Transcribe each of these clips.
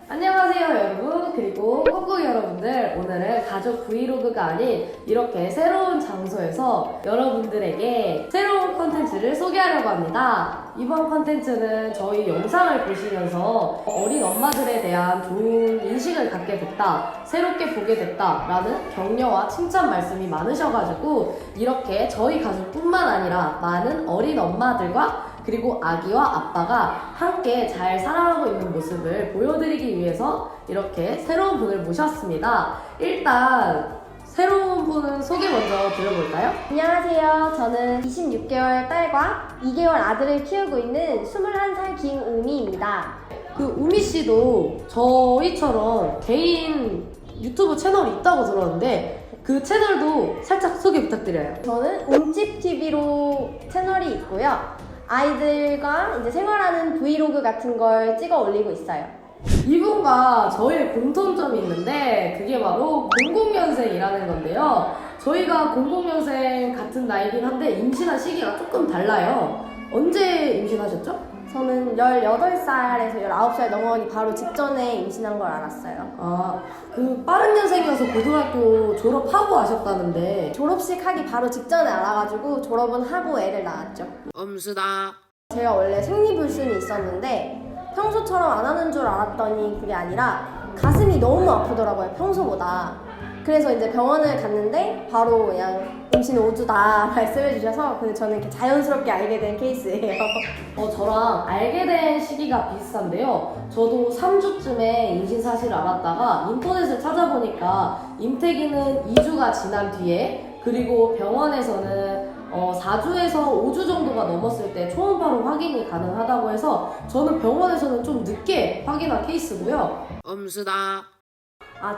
안녕하세요 여러분, 그리고 꾹꾹 여러분들. 오늘은 가족 브이로그가 아닌 이렇게 새로운 장소에서 여러분들에게 새로운 컨텐츠를 소개하려고 합니다. 이번 컨텐츠는 저희 영상을 보시면서 어린 엄마들에 대한 좋은 인식을 갖게 됐다, 새롭게 보게 됐다 라는 격려와 칭찬 말씀이 많으셔가지고 이렇게 저희 가족뿐만 아니라 많은 어린 엄마들과 그리고 아기와 아빠가 함께 잘 살아가고 있는 모습을 보여드리기 위해서 이렇게 새로운 분을 모셨습니다. 일단 새로운 분은 소개 먼저 드려볼까요? 안녕하세요. 저는 26개월 딸과 2개월 아들을 키우고 있는 21살 김우미입니다. 그 우미 씨도 저희처럼 개인 유튜브 채널이 있다고 들었는데 그 채널도 살짝 소개 부탁드려요. 저는 옴집TV로 채널이 있고요. 아이들과 이제 생활하는 브이로그 같은 걸 찍어 올리고 있어요. 이분과 저의 공통점이 있는데 그게 바로 00년생이라는 건데요. 저희가 00년생 같은 나이긴 한데 임신한 시기가 조금 달라요. 언제 임신하셨죠? 저는 18살에서 19살 넘어가기 바로 직전에 임신한 걸 알았어요. 그 빠른 년생이어서 고등학교 졸업하고 하셨다는데 졸업식 하기 바로 직전에 알아가지고 졸업은 하고 애를 낳았죠. 엄수다. 제가 원래 생리불순이 있었는데 평소처럼 안 하는 줄 알았더니 그게 아니라 가슴이 너무 아프더라고요, 평소보다. 그래서 이제 병원을 갔는데 바로 그냥 임신 5주다 말씀해 주셔서 근데 저는 이렇게 자연스럽게 알게 된 케이스예요. 저랑 알게 된 시기가 비슷한데요. 저도 3주쯤에 임신 사실을 알았다가 인터넷을 찾아보니까 임태기는 2주가 지난 뒤에, 그리고 병원에서는 4주에서 5주 정도가 넘었을 때 초음파로 확인이 가능하다고 해서 저는 병원에서는 좀 늦게 확인한 케이스고요. 엄수다.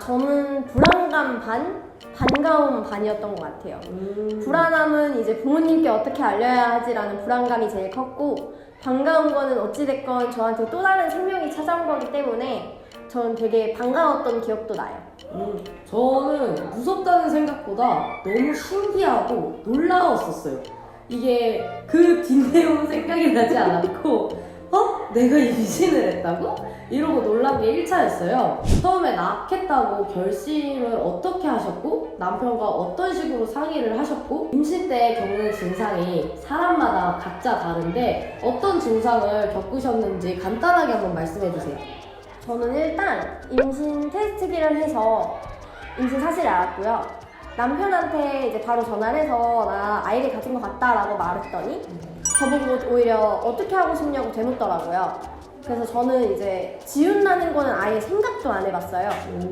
저는 불안감 반, 반가움 반이었던 것 같아요. 불안함은 이제 부모님께 어떻게 알려야 하지라는 불안감이 제일 컸고, 반가운 거는 어찌됐건 저한테 또 다른 생명이 찾아온 거기 때문에 저는 되게 반가웠던 기억도 나요. 저는 무섭다는 생각보다 너무 신기하고 놀라웠었어요. 이게 그 뒷내용은 생각이 나지 않았고 내가 임신을 했다고? 이러고 놀란 게 1차였어요. 처음에 낳겠다고 결심을 어떻게 하셨고 남편과 어떤 식으로 상의를 하셨고 임신 때 겪는 증상이 사람마다 각자 다른데 어떤 증상을 겪으셨는지 간단하게 한번 말씀해 주세요. 저는 일단 임신 테스트기를 해서 임신 사실을 알았고요. 남편한테 이제 바로 전화를 해서 나 아이를 가진 것 같다라고 말했더니 저보고 오히려 어떻게 하고 싶냐고 되묻더라고요. 그래서 저는 이제 지운다는 거는 아예 생각도 안 해봤어요.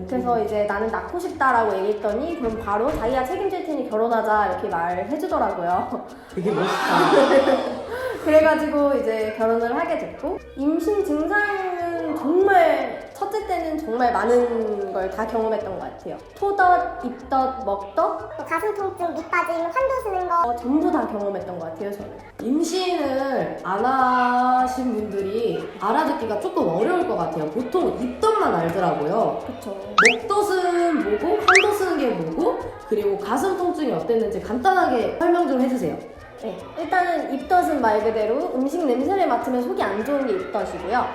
그래서 이제 나는 낳고 싶다라고 얘기했더니 그럼 바로 자기가 책임질 테니 결혼하자 이렇게 말을 해주더라고요. 되게 멋있다. 그래가지고 이제 결혼을 하게 됐고, 임신 증상은 정말 첫째 때는 정말 많은 걸 다 경험했던 것 같아요. 토덧, 입덧, 먹덧, 가슴 통증, 밑 빠짐, 환도 쓰는 거 전부 다 경험했던 것 같아요, 저는. 임신을 안 하신 분들이 알아듣기가 조금 어려울 것 같아요. 보통 입덧만 알더라고요. 그쵸. 먹덧은 뭐고, 환덧은 게 뭐고, 그리고 가슴 통증이 어땠는지 간단하게 설명 좀 해주세요. 네, 일단은 입덧은 말 그대로 음식 냄새를 맡으면 속이 안 좋은 게 입덧이고요.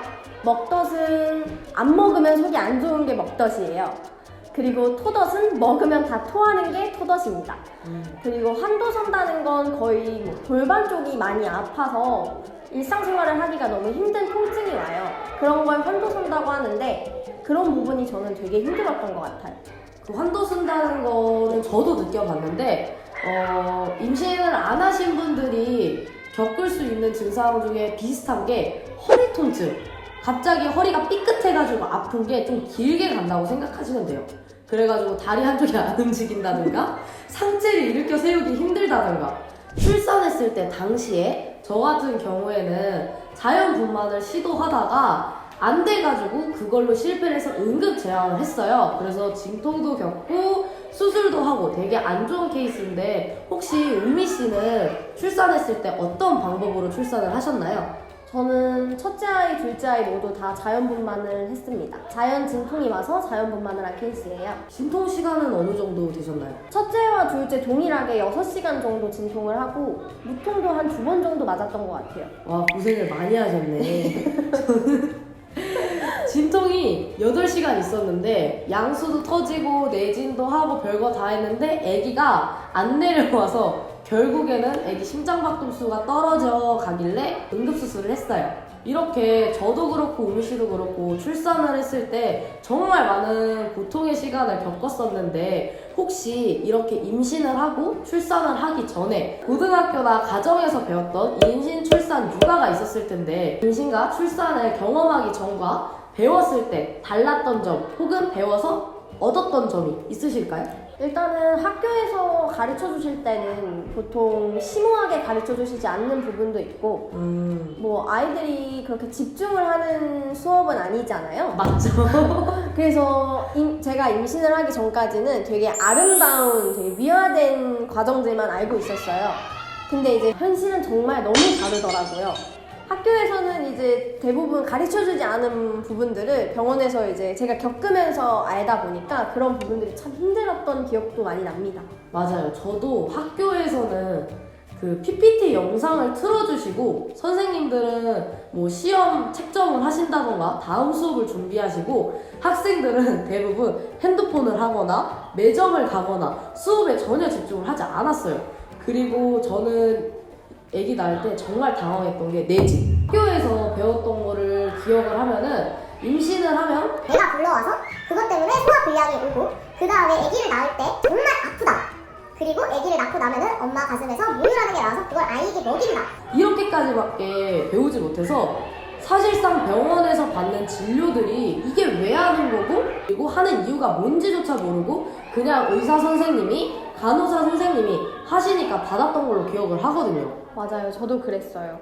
먹덧은 안 먹으면 속이 안 좋은 게 먹덧이에요. 그리고 토덧은 먹으면 다 토하는 게 토덧입니다. 그리고 환도 선다는 건 거의 뭐 골반 쪽이 많이 아파서 일상생활을 하기가 너무 힘든 통증이 와요. 그런 걸 환도 선다고 하는데 그런 부분이 저는 되게 힘들었던 것 같아요. 그 환도 쓴다는 거는 저도 느껴봤는데 임신을 안 하신 분들이 겪을 수 있는 증상 중에 비슷한 게 허리 통증. 갑자기 허리가 삐끗해가지고 아픈 게 좀 길게 간다고 생각하시면 돼요. 그래가지고 다리 한쪽이 안 움직인다든가 상체를 일으켜 세우기 힘들다든가 출산했을 때 당시에 저 같은 경우에는 자연분만을 시도하다가 안 돼가지고 그걸로 실패를 해서 응급제왕을 했어요. 그래서 진통도 겪고 수술도 하고 되게 안 좋은 케이스인데 혹시 우미 씨는 출산했을 때 어떤 방법으로 출산을 하셨나요? 저는 첫째 아이, 둘째 아이 모두 다 자연분만을 했습니다. 자연 진통이 와서 자연분만을 한 케이스예요. 진통 시간은 어느 정도 되셨나요? 첫째와 둘째 동일하게 6시간 정도 진통을 하고 무통도 한 2번 정도 맞았던 것 같아요. 와, 고생을 많이 하셨네. 저는 진통이 수능이 8시간 있었는데 양수도 터지고 내진도 하고 별거 다 했는데 아기가 안 내려와서 결국에는 아기 심장박동수가 떨어져 가길래 응급수술을 했어요. 이렇게 저도 그렇고 우미 씨도 그렇고 출산을 했을 때 정말 많은 고통의 시간을 겪었었는데 혹시 이렇게 임신을 하고 출산을 하기 전에 고등학교나 가정에서 배웠던 임신, 출산, 육아가 있었을 텐데 임신과 출산을 경험하기 전과 배웠을 때 달랐던 점 혹은 배워서 얻었던 점이 있으실까요? 일단은 학교에서 가르쳐 주실 때는 보통 심오하게 가르쳐 주시지 않는 부분도 있고 뭐 아이들이 그렇게 집중을 하는 수업은 아니잖아요. 맞죠? 그래서 제가 임신을 하기 전까지는 되게 아름다운 되게 미화된 과정들만 알고 있었어요. 근데 이제 현실은 정말 너무 다르더라고요. 학교에서는 이제 대부분 가르쳐주지 않은 부분들을 병원에서 이제 제가 겪으면서 알다 보니까 그런 부분들이 참 힘들었던 기억도 많이 납니다. 맞아요. 저도 학교에서는 그 PPT 영상을 틀어주시고 선생님들은 뭐 시험 채점을 하신다던가 다음 수업을 준비하시고 학생들은 대부분 핸드폰을 하거나 매점을 가거나 수업에 전혀 집중을 하지 않았어요. 그리고 저는 아기 낳을 때 정말 당황했던 게 내진. 학교에서 배웠던 거를 기억을 하면은 임신을 하면 내가 불러와서 그것 때문에 소화불량이 오고 그 다음에 아기를 낳을 때 정말 아프다. 그리고 아기를 낳고 나면은 엄마 가슴에서 모유라는 게 나와서 그걸 아이에게 먹인다. 이렇게까지밖에 배우지 못해서 사실상 병원에서 받는 진료들이 이게 왜 하는 거고 그리고 하는 이유가 뭔지조차 모르고 그냥 의사 선생님이 간호사 선생님이 하시니까 받았던 걸로 기억을 하거든요. 맞아요. 저도 그랬어요.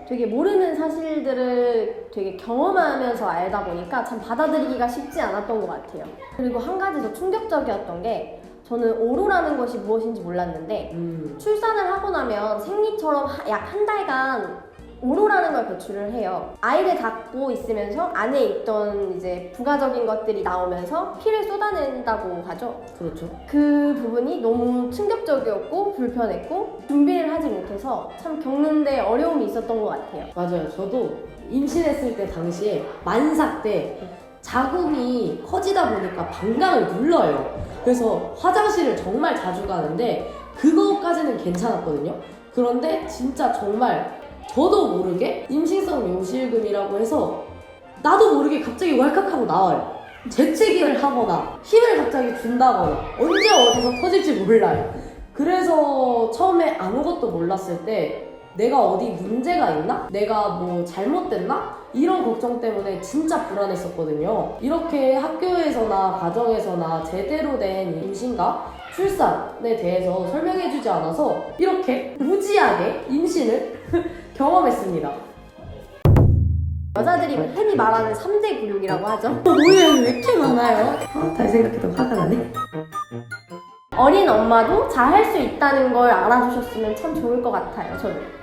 되게 모르는 사실들을 되게 경험하면서 알다 보니까 참 받아들이기가 쉽지 않았던 것 같아요. 그리고 한 가지 더 충격적이었던 게 저는 오로라는 것이 무엇인지 몰랐는데 출산을 하고 나면 생리처럼 약 한 달간 오로라는 걸 배출을 해요. 아이를 갖고 있으면서 안에 있던 이제 부가적인 것들이 나오면서 피를 쏟아낸다고 하죠. 그렇죠. 그 부분이 너무 충격적이었고 불편했고 준비를 하지 못해서 참 겪는데 어려움이 있었던 것 같아요. 맞아요. 저도 임신했을 때 당시에 만삭 때 자궁이 커지다 보니까 방광을 눌러요. 그래서 화장실을 정말 자주 가는데 그거까지는 괜찮았거든요. 그런데 진짜 정말 저도 모르게 임신성 요실금이라고 해서 나도 모르게 갑자기 왈칵하고 나와요. 재채기를 하거나 힘을 갑자기 준다거나 언제 어디서 터질지 몰라요. 그래서 처음에 아무것도 몰랐을 때 내가 어디 문제가 있나? 내가 뭐 잘못됐나? 이런 걱정 때문에 진짜 불안했었거든요. 이렇게 학교에서나 가정에서나 제대로 된 임신과 출산에 대해서 설명해주지 않아서 이렇게 무지하게 임신을 경험했습니다. 여자들이 흔히 말하는 3대 근육이라고 하죠. 뭐예요? 왜 이렇게 많아요? 다시 생각해도 화가 나네. 어린 엄마도 잘 할 수 있다는 걸 알아주셨으면 참 좋을 것 같아요, 저는.